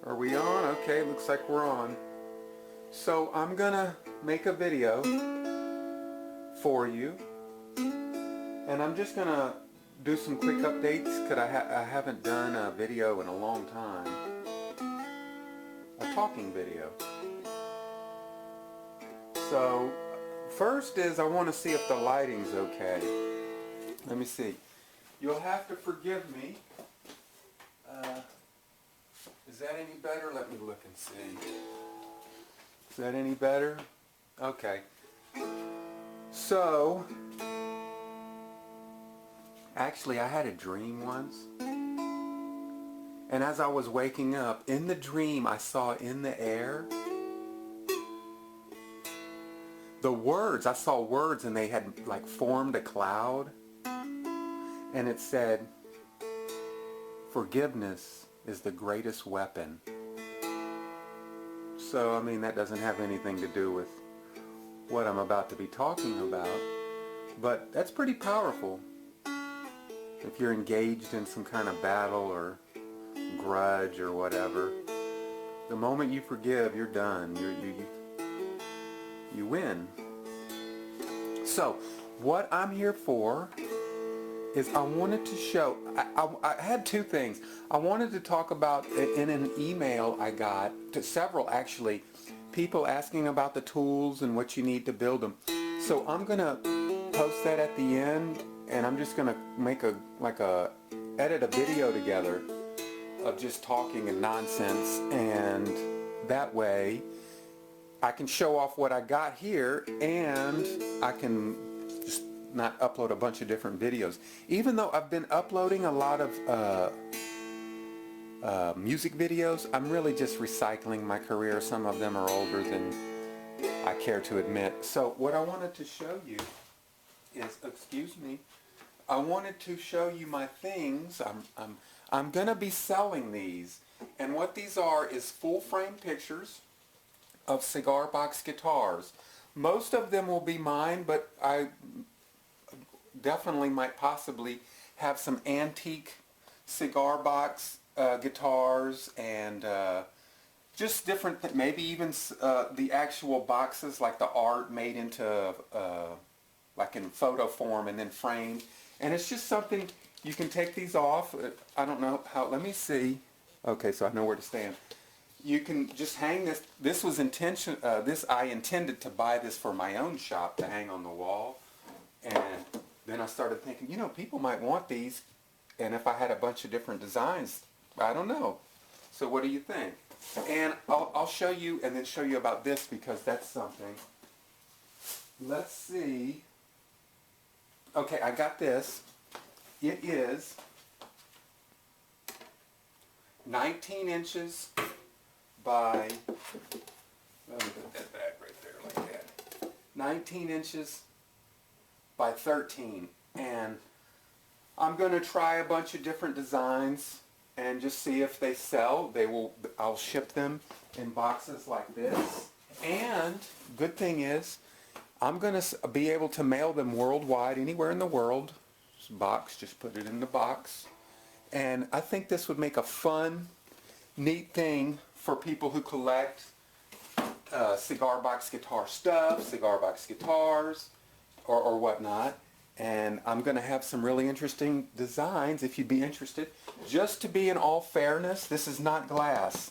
Are we on? Okay, looks like we're on. So I'm gonna make a video for you, and I'm just gonna do some quick updates because I haven't done a video in a long time. A talking video. So first is I want to see if the lighting's okay. Let me see. You'll have to forgive me. Is that any better? Let me look and see. Is that any better? Okay. So, actually I had a dream once. And as I was waking up, in the dream I saw in the air the words. I saw words and they had like formed a cloud. And it said, "Forgiveness is the greatest weapon." So, I mean, that doesn't have anything to do with what I'm about to be talking about, but that's pretty powerful. If you're engaged in some kind of battle or grudge or whatever, the moment you forgive, you're done. You win. So, what I'm here for is I wanted to show, I had two things. I wanted to talk about, in an email I got, to several actually, people asking about the tools and what you need to build them. So I'm going to post that at the end, and I'm just going to make edit a video together of just talking and nonsense, and that way I can show off what I got here, and I can just not upload a bunch of different videos. Even though I've been uploading a lot of music videos, I'm really just recycling my career. Some of them are older than I care to admit. So what I wanted to show you is, excuse me, I wanted to show you my things. I'm gonna be selling these, and what these are is full frame pictures of cigar box guitars. Most of them will be mine, but I definitely might possibly have some antique cigar box guitars, and just different, maybe even the actual boxes, like the art made into like in photo form and then framed. And it's just something, you can take these off. I don't know how, let me see. Okay, so I know where to stand. You can just hang this. This was I intended to buy this for my own shop to hang on the wall. And then I started thinking, you know, people might want these, and if I had a bunch of different designs, I don't know. So what do you think? And I'll show you, and then show you about this, because that's something. Let's see. Okay, I got this. It is 19 inches by, let me put that back right there like that. 19 inches by 13. And I'm going to try a bunch of different designs and just see if they sell. I'll ship them in boxes like this. And good thing is, I'm going to be able to mail them worldwide, anywhere in the world. Just put it in the box. And I think this would make a fun, neat thing for people who collect cigar box guitar stuff, cigar box guitars, or whatnot. And I'm going to have some really interesting designs if you'd be interested. Just to be in all fairness, this is not glass.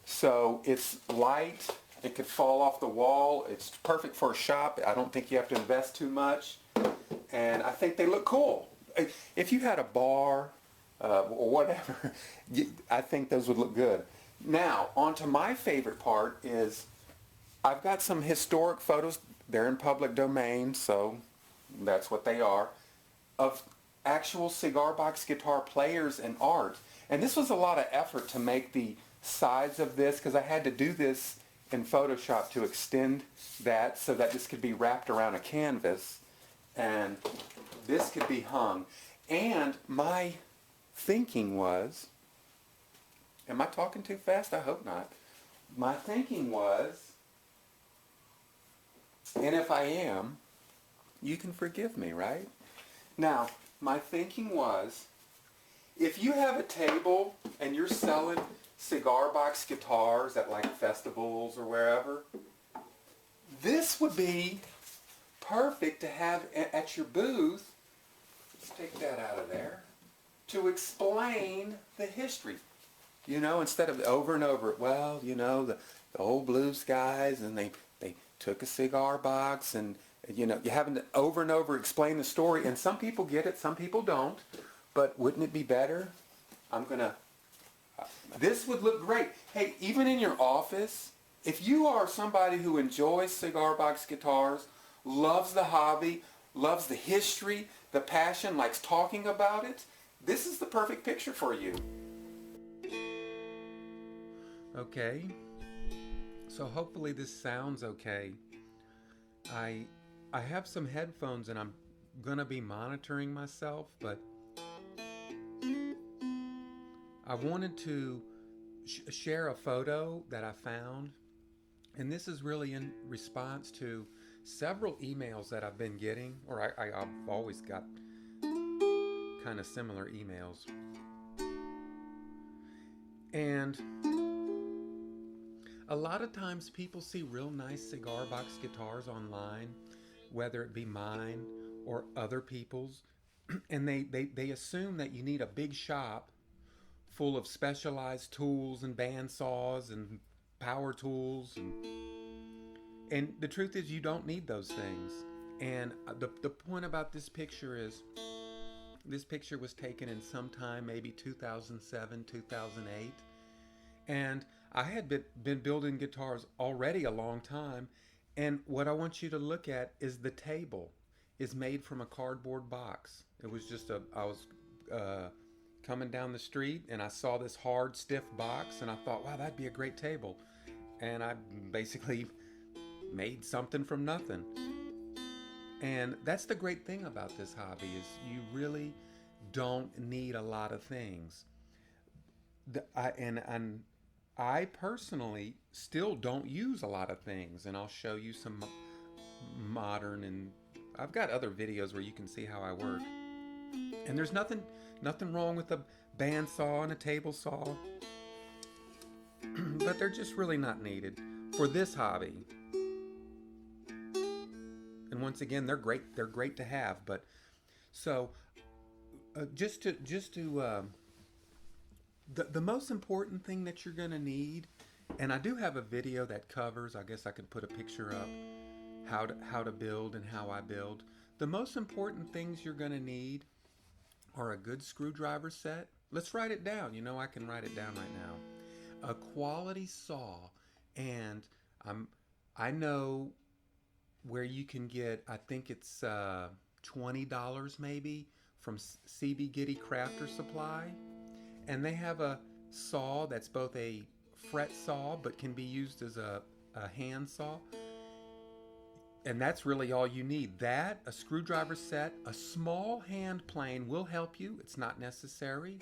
So it's light. It could fall off the wall. It's perfect for a shop. I don't think you have to invest too much. And I think they look cool. If you had a bar or whatever, I think those would look good. Now, on to my favorite part is I've got some historic photos. They're in public domain, so that's what they are, of actual cigar box guitar players and art. And this was a lot of effort to make the sides of this, because I had to do this in Photoshop to extend that so that this could be wrapped around a canvas and this could be hung. And my thinking was, am I talking too fast? I hope not. My thinking was, and if I am, you can forgive me, right? Now, my thinking was, If you have a table and you're selling cigar box guitars at like festivals or wherever, this would be perfect to have at your booth. Let's take that out of there. To explain the history. You know, instead of over and over, well, you know, the old blues guys, and they took a cigar box, and, you know, you having to over and over explain the story, and some people get it, some people don't, but wouldn't it be better? This would look great. Hey, even in your office, if you are somebody who enjoys cigar box guitars, loves the hobby, loves the history, the passion, likes talking about it, this is the perfect picture for you. Okay, so hopefully this sounds okay. I have some headphones and I'm gonna be monitoring myself, but I wanted to share a photo that I found, and this is really in response to several emails that I've been getting, or I've always got kind of similar emails. And a lot of times people see real nice cigar box guitars online, whether it be mine or other people's, and they assume that you need a big shop full of specialized tools and band saws and power tools, and the truth is you don't need those things. And the point about this picture is this picture was taken in sometime maybe 2007, 2008. And I had been building guitars already a long time. And what I want you to look at is the table is made from a cardboard box. It was just I was coming down the street and I saw this hard, stiff box and I thought, wow, that'd be a great table. And I basically made something from nothing. And that's the great thing about this hobby is you really don't need a lot of things. And I personally still don't use a lot of things, and I'll show you some modern, and I've got other videos where you can see how I work. And there's nothing wrong with a bandsaw and a table saw, but they're just really not needed for this hobby. And once again, they're great. They're great to have, but so just to the most important thing that you're going to need, and I do have a video that covers, I guess I could put a picture up, how to build and how I build. The most important things you're going to need are a good screwdriver set. Let's write it down. You know, I can write it down right now. A quality saw, and I know where you can get, I think it's $20 maybe from CB Giddy Crafter Supply. And they have a saw that's both a fret saw but can be used as a hand saw. And that's really all you need. That, a screwdriver set, a small hand plane will help you. It's not necessary.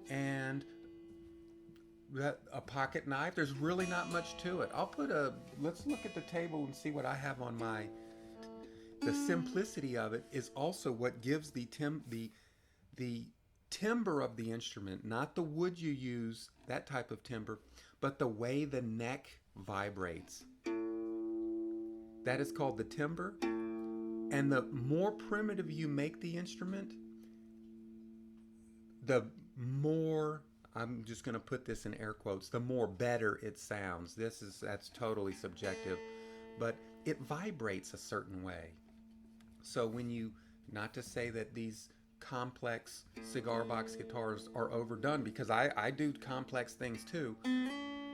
And a pocket knife. There's really not much to it. Let's look at the table and see what I have on my. The simplicity of it is also what gives the timbre of the instrument, not the wood you use, that type of timbre, but the way the neck vibrates. That is called the timbre. And the more primitive you make the instrument, the more, I'm just going to put this in air quotes, the more better it sounds. That's totally subjective, but it vibrates a certain way. So not to say that these complex cigar box guitars are overdone, because I do complex things too,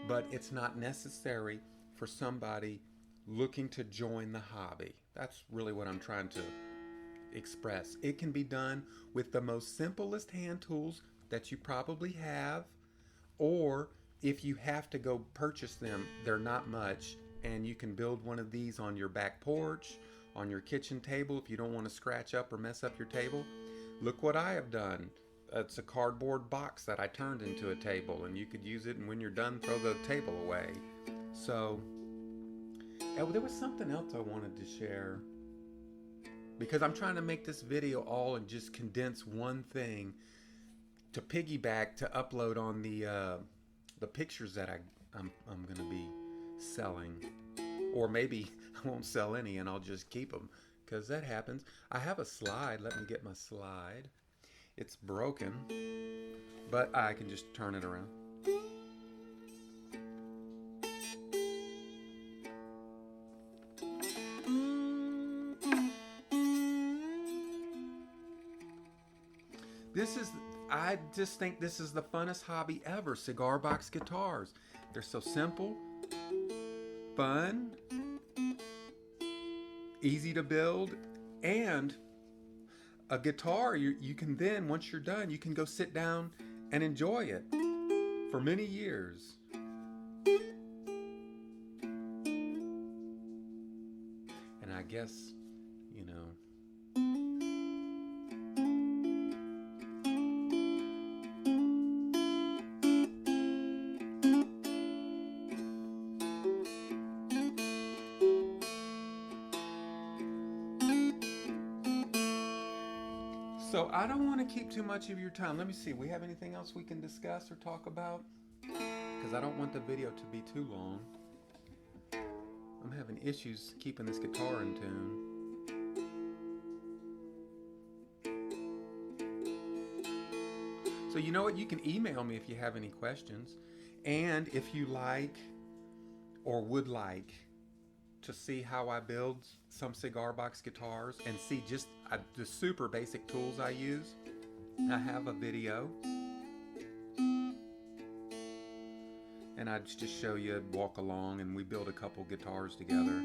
but it's not necessary for somebody looking to join the hobby. That's really what I'm trying to express. It can be done with the most simplest hand tools that you probably have, or if you have to go purchase them, they're not much, and you can build one of these on your back porch, on your kitchen table if you don't want to scratch up or mess up your table. Look what I have done. It's a cardboard box that I turned into a table, and you could use it, and when you're done, throw the table away. So, there was something else I wanted to share, because I'm trying to make this video all and just condense one thing. to piggyback to upload on the pictures that I'm gonna be selling, or maybe I won't sell any and I'll just keep them, because that happens. I have a slide. Let me get my slide. It's broken, but I can just turn it around. I just think this is the funnest hobby ever, cigar box guitars. They're so simple, fun, easy to build, and a guitar you can then, once you're done, you can go sit down and enjoy it for many years. And I guess, you know, so I don't want to keep too much of your time. Let me see, we have anything else we can discuss or talk about? Because I don't want the video to be too long. I'm having issues keeping this guitar in tune. So you know what? You can email me if you have any questions. And if you like or would like to see how I build some cigar box guitars and see just the super basic tools I use, I have a video. And I just show you, walk along, and we build a couple guitars together.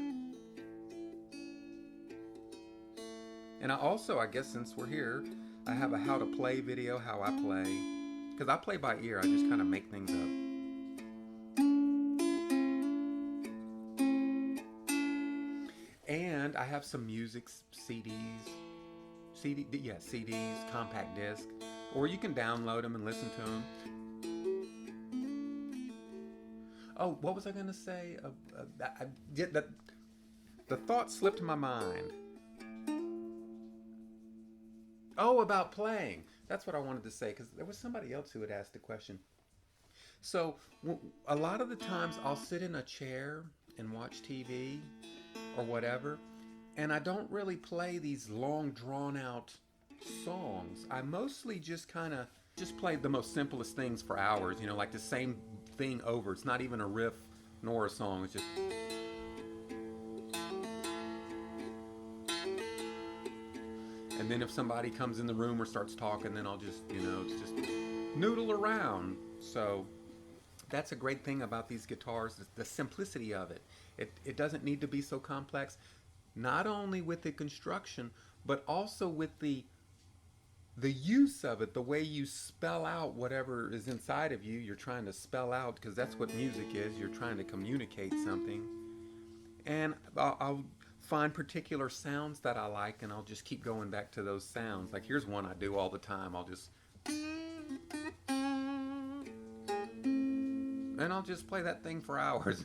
And I guess since we're here, I have a how to play video, how I play. Because I play by ear, I just kind of make things up. And I have some music CDs, compact disc, or you can download them and listen to them. Oh, what was I going to say? The thought slipped my mind. Oh, about playing. That's what I wanted to say, because there was somebody else who had asked the question. So a lot of the times I'll sit in a chair and watch TV or whatever, and I don't really play these long drawn out songs. I mostly just play the most simplest things for hours, like the same thing over. It's not even a riff nor a song, it's just. And then if somebody comes in the room or starts talking, then I'll just, it's just noodle around. So that's a great thing about these guitars, the simplicity of it. It doesn't need to be so complex, not only with the construction, but also with the use of it, the way you spell out whatever is inside of you. You're trying to spell out, because that's what music is. You're trying to communicate something. And I'll find particular sounds that I like, and I'll just keep going back to those sounds. Like here's one I do all the time. I'll just play that thing for hours.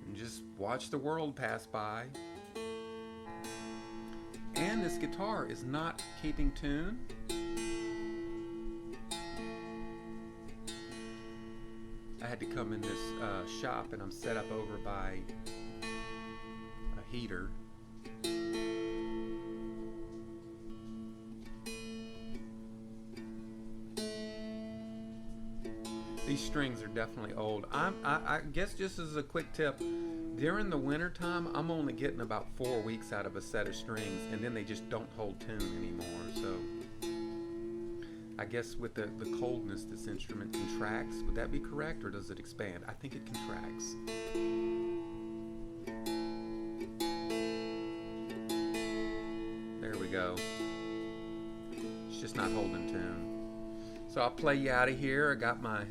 And just watch the world pass by. And this guitar is not keeping tune. I had to come in this shop, and I'm set up over by a heater. These strings are definitely old. I guess just as a quick tip, during the winter time, I'm only getting about 4 weeks out of a set of strings, and then they just don't hold tune anymore. So I guess with the coldness, this instrument contracts. Would that be correct, or does it expand? I think it contracts. There we go. It's just not holding tune. So I'll play you out of here. I got my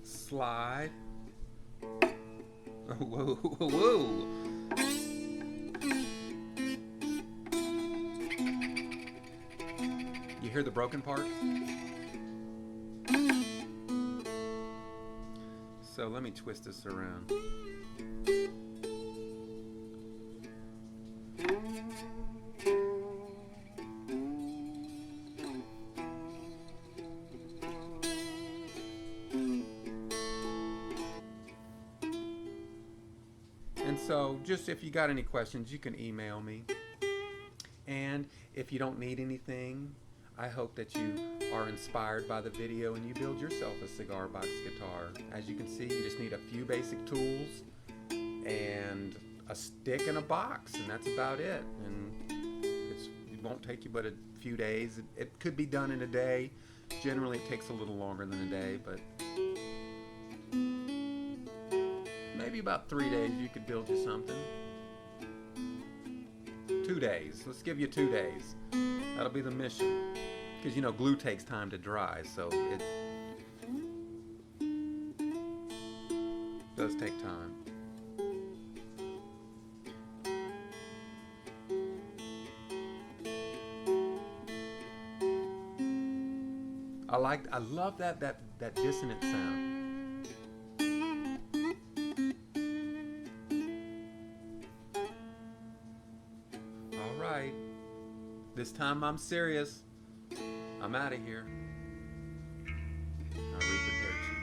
slide. Whoa, whoa, whoa. You hear the broken part? So let me twist this around. So just if you got any questions, you can email me. And if you don't need anything, I hope that you are inspired by the video and you build yourself a cigar box guitar. As you can see, you just need a few basic tools and a stick and a box, and that's about it. And it won't take you but a few days. It could be done in a day. Generally it takes a little longer than a day, but maybe about 3 days you could build you something. 2 days. Let's give you 2 days. That'll be the mission. Because, you know, glue takes time to dry, so it does take time. I love that dissonant sound. All right. This time I'm serious. I'm out of here. I'll read the dirt sheet.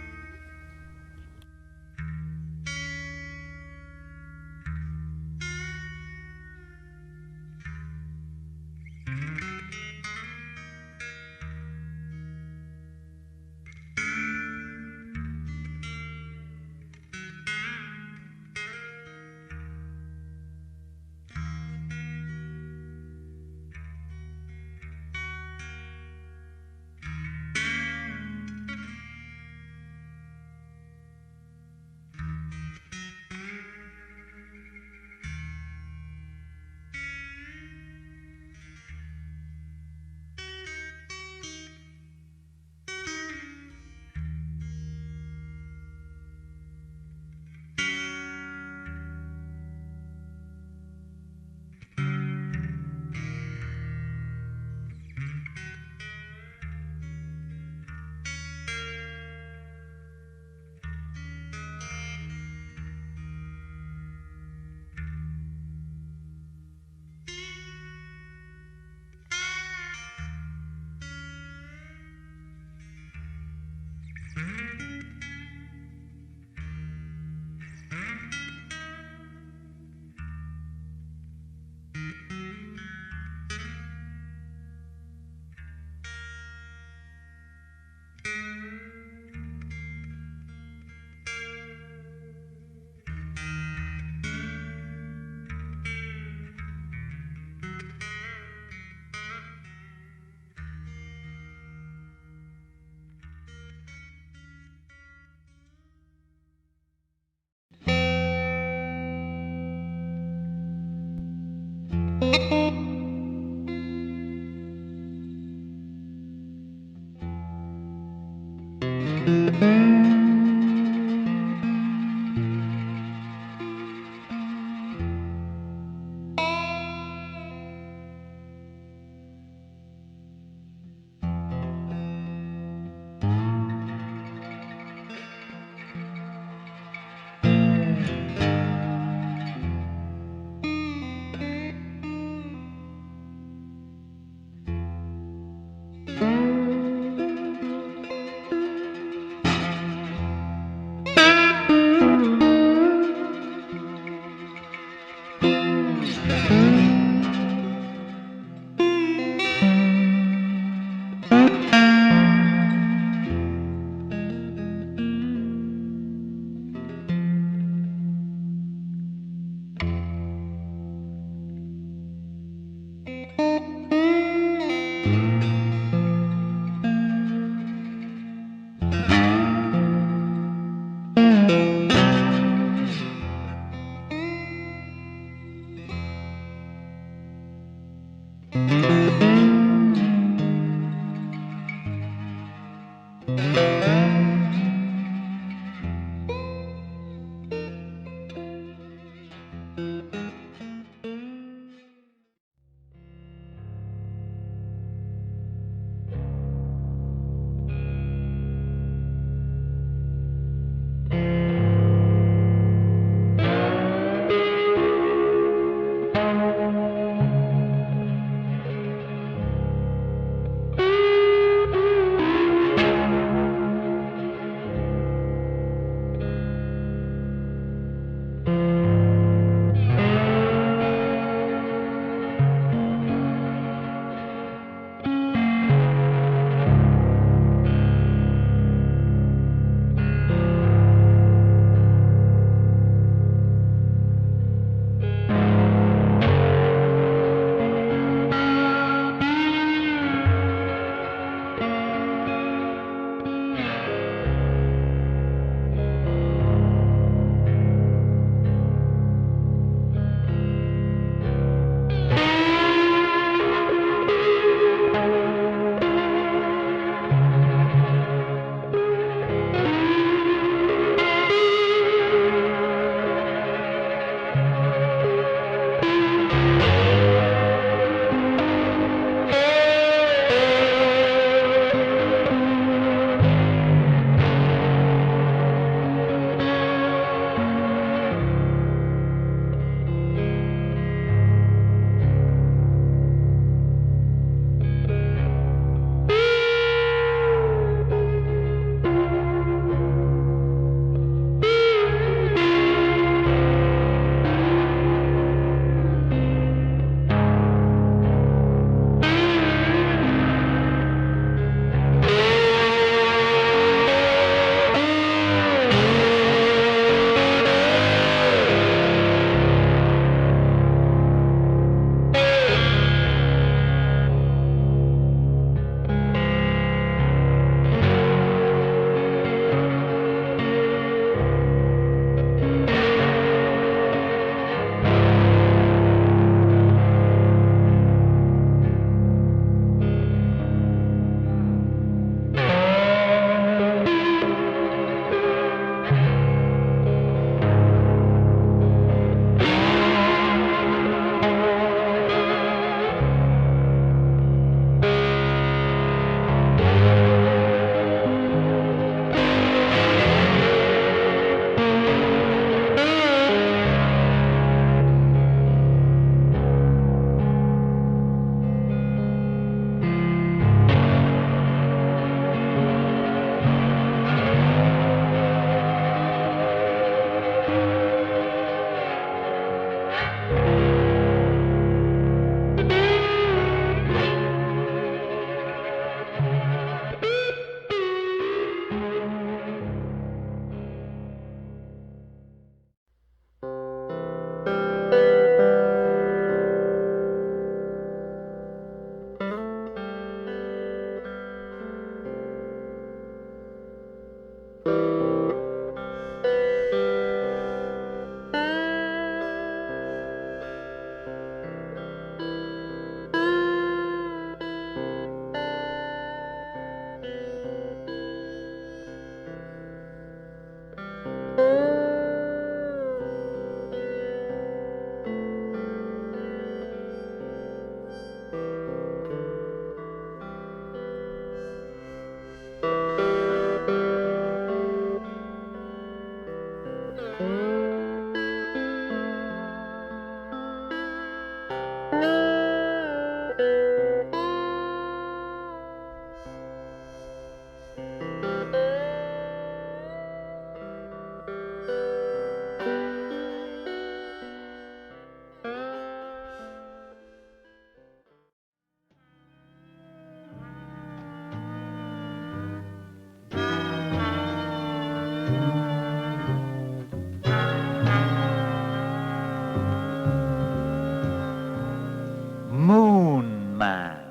man.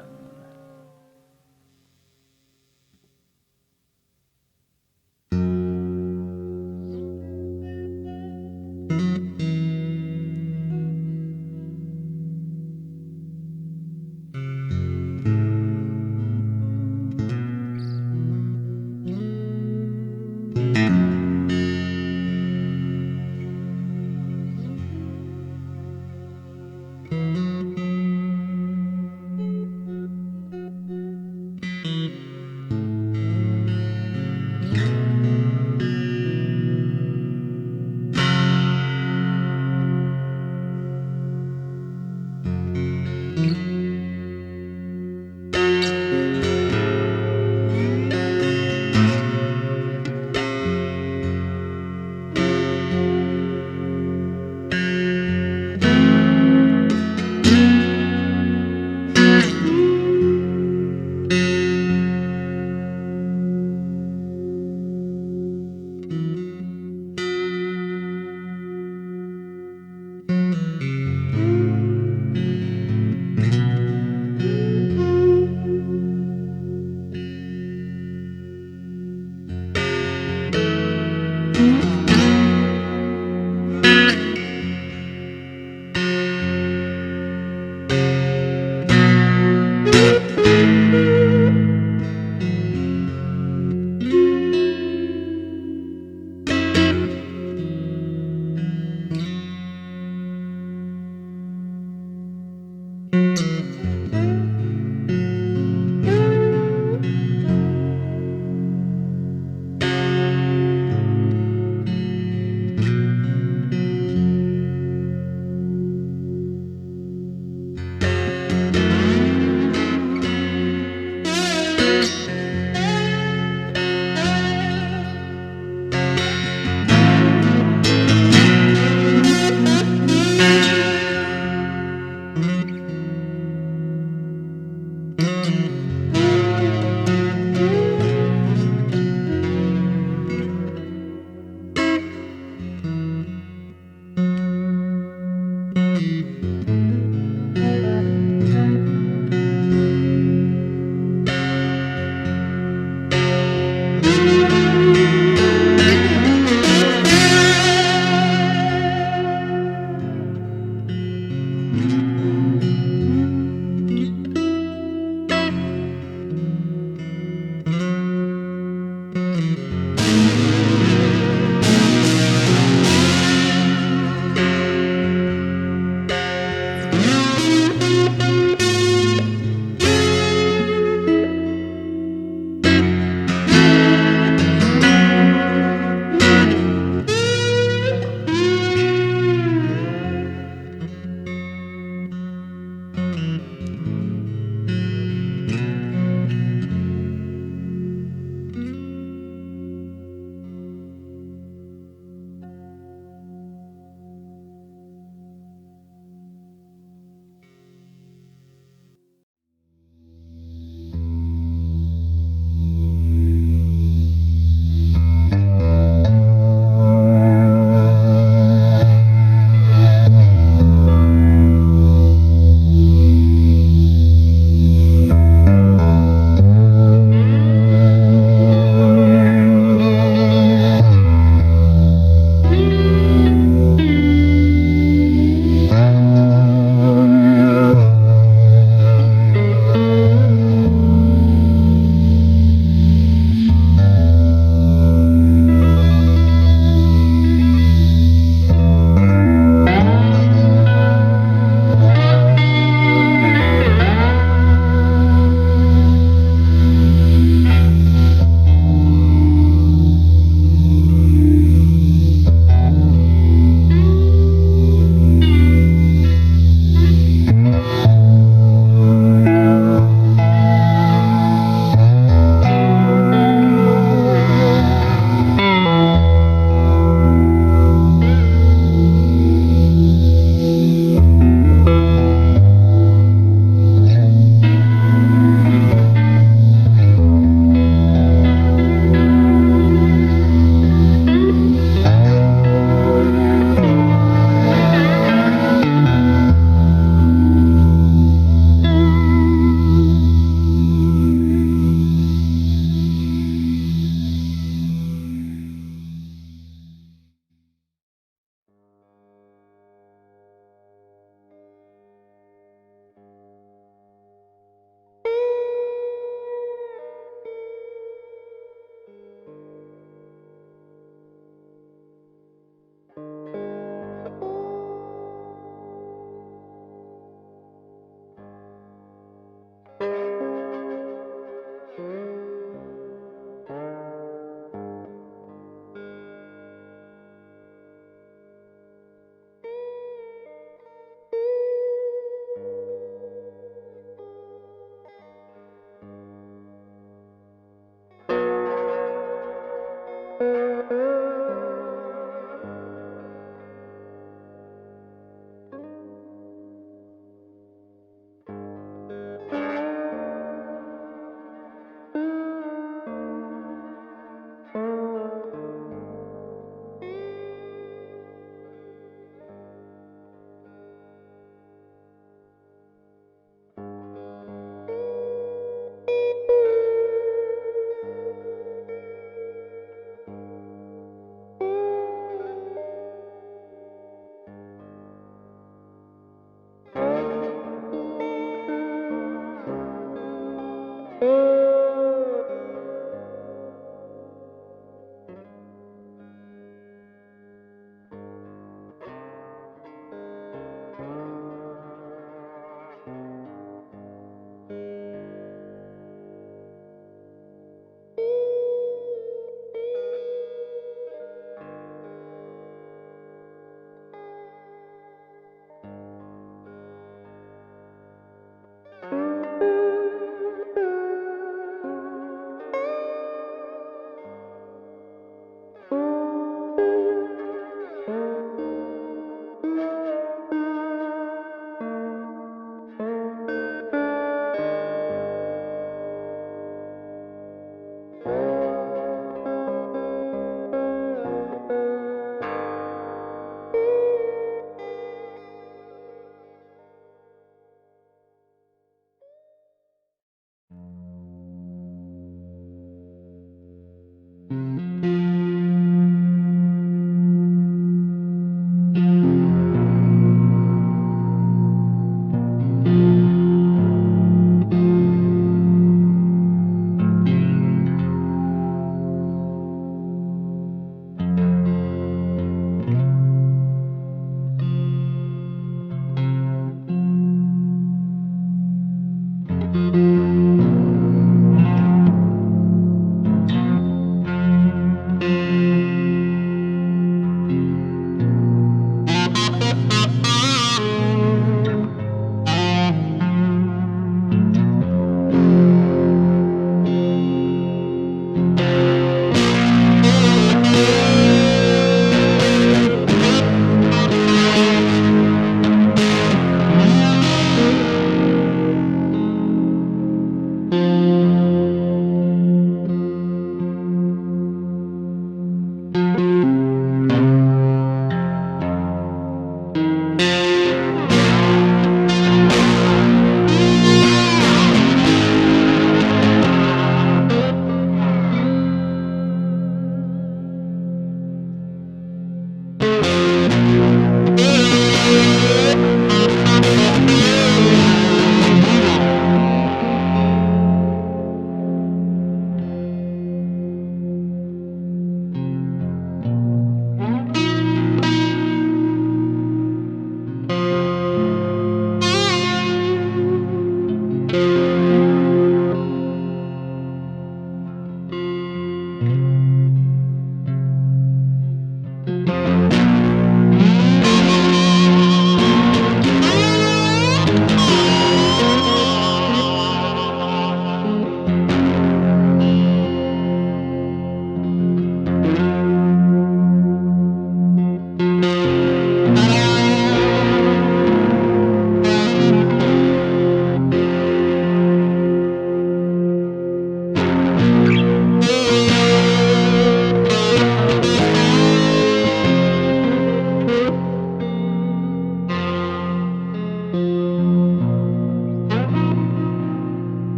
Bye.